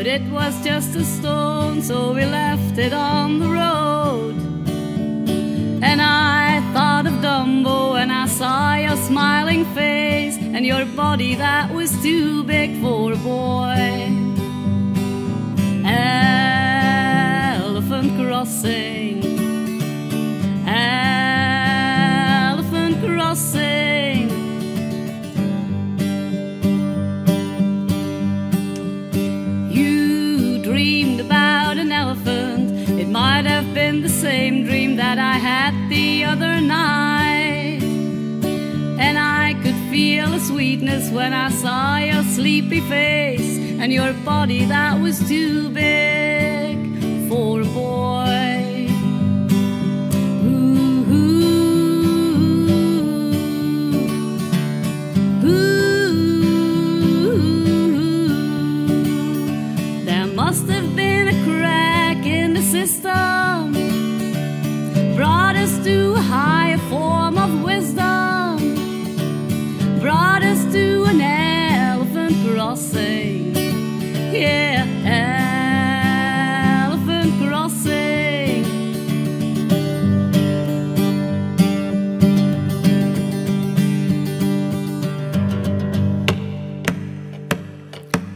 but it was just a stone, so we left it on the road. And I thought of Dumbo when I saw your smiling face and your body that was too big for a boy. Elephant crossing, elephant crossing. You dreamed about an elephant. It might have been the same dream that I had the other night. And I could feel a sweetness when I saw your sleepy face and your body that was too big for a boy. Ooh, ooh, ooh. There must have been a crack in the system, brought us to a higher form of wisdom, brought us to an elephant crossing. Yeah, elephant crossing.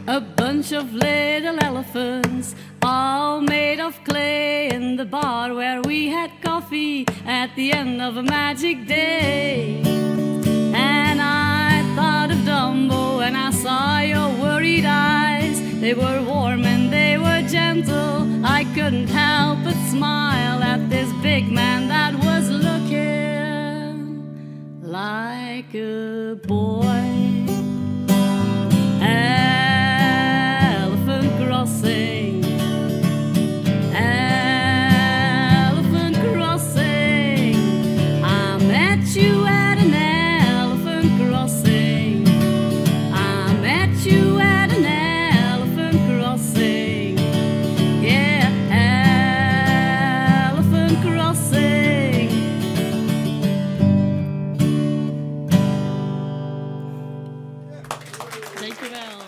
A bunch of little elephants, all made of clay, in the bar where we had coffee at the end of a magic day. And I thought of Dumbo when I saw your worried eyes. They were warm and they were gentle. I couldn't help but smile at this big man that was looking like a boy. Elephant crossing, elephant crossing. I met you at an elephant crossing. I met you at an elephant crossing. Yeah, elephant crossing. Dankjewel.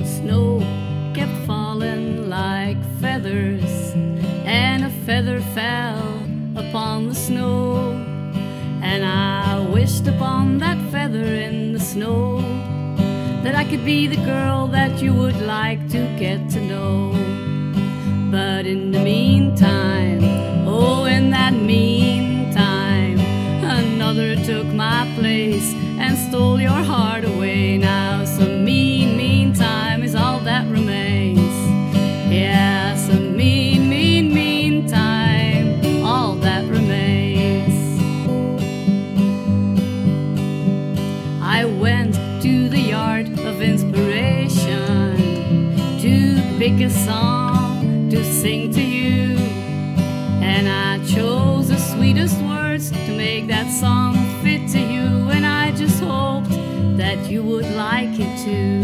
Snow kept falling like feathers, and a feather fell upon the snow. And I wished upon that feather in the snow that I could be the girl that you would like to get to know. But in the meantime, oh, in that meantime, another took my place and stole your heart away. Now some meantime is all that remains. Yeah, some meantime, all that remains. I went to the yard of inspiration to pick a song to sing to you, and I chose the sweetest words to make that song fit to you, and I just hoped that you would like it too.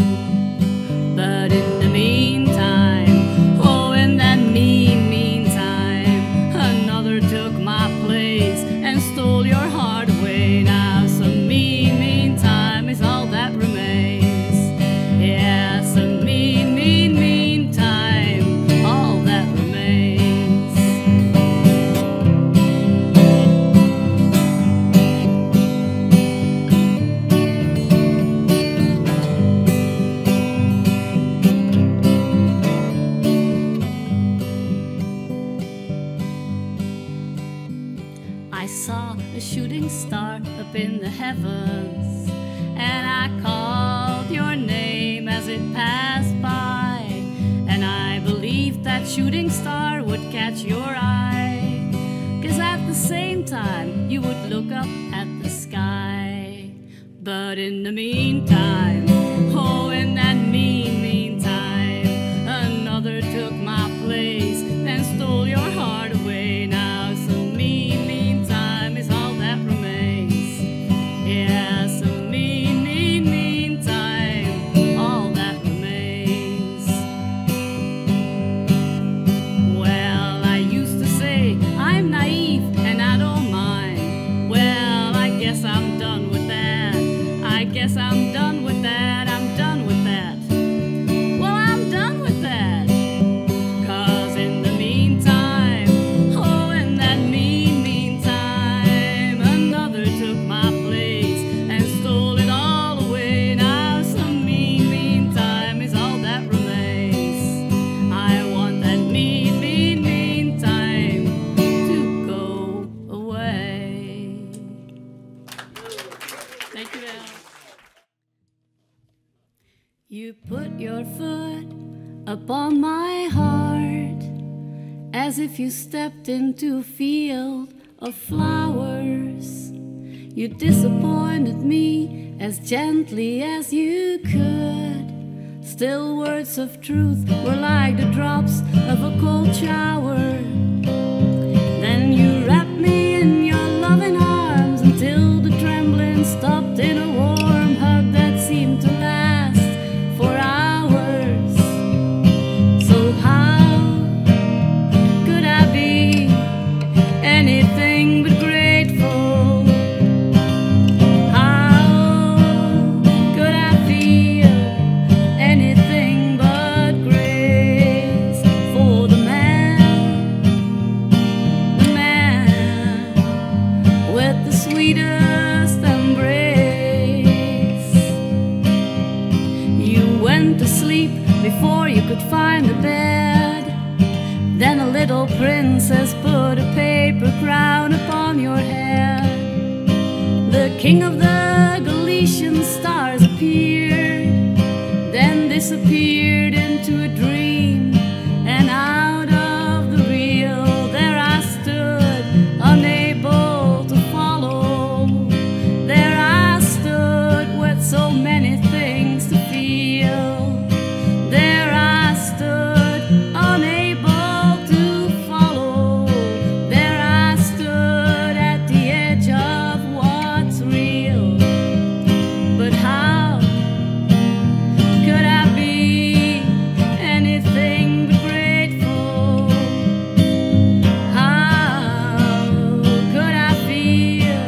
But in the meantime, oh, in that meantime, another took my place and stole your heart away. Now some meantime is all that remains. Yeah, some meantime, all that remains. I saw a shooting star up in the heavens, and I called your name as it passed by, and I believed that shooting star would catch your eye, 'cause at the same time you would look up at the sky. But in the meantime, oh, in that meantime, another took my place and stole your heart away. Now some meantime is all that remains. Yeah, some meantime, all that remains. Well, I used to say I'm naive and I don't mind. Well, upon my heart, as if you stepped into a field of flowers. You disappointed me as gently as you could. Still words of truth were like the drops of a cold shower. Then you wrapped me in your loving arms until the trembling stopped in a warm hug that seemed to last for hours. So how could I be anything but grateful? How could I feel anything but grace for the man with the sweetest embrace? You went to sleep before you could find a bed. Then a little princess put a paper crown upon your head. The king of the Galician stars appeared, then disappeared into a dream. And out of the real there I stood, unable to follow. There I stood with so many things to feel. There I stood, unable to follow. There I stood at the edge of what's real. But how could I be anything but grateful? How could I feel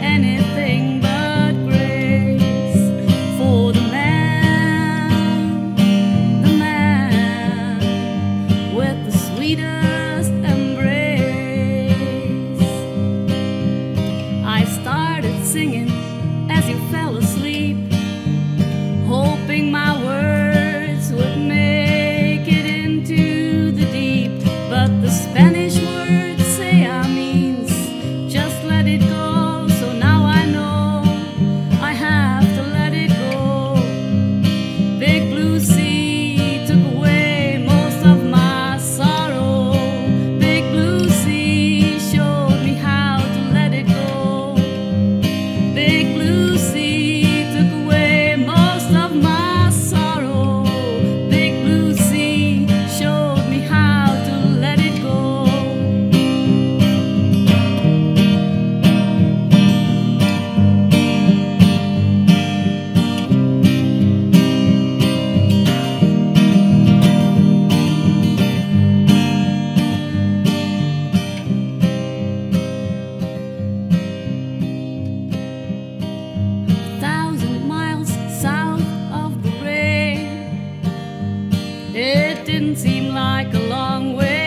anything but grace for the man with the sweetest embrace? I started singing as you fell asleep, hoping my words would make it into the deep. But the Spanish words say I means just let it go. So now I know I have to let it go. Big blue sea took away most of my sorrow. Big blue sea showed me how to let it go. Big blue sea took away most of my sorrow. Big blue sea showed me how to let it go. A 1,000 miles south of the rain, it didn't seem like a long way.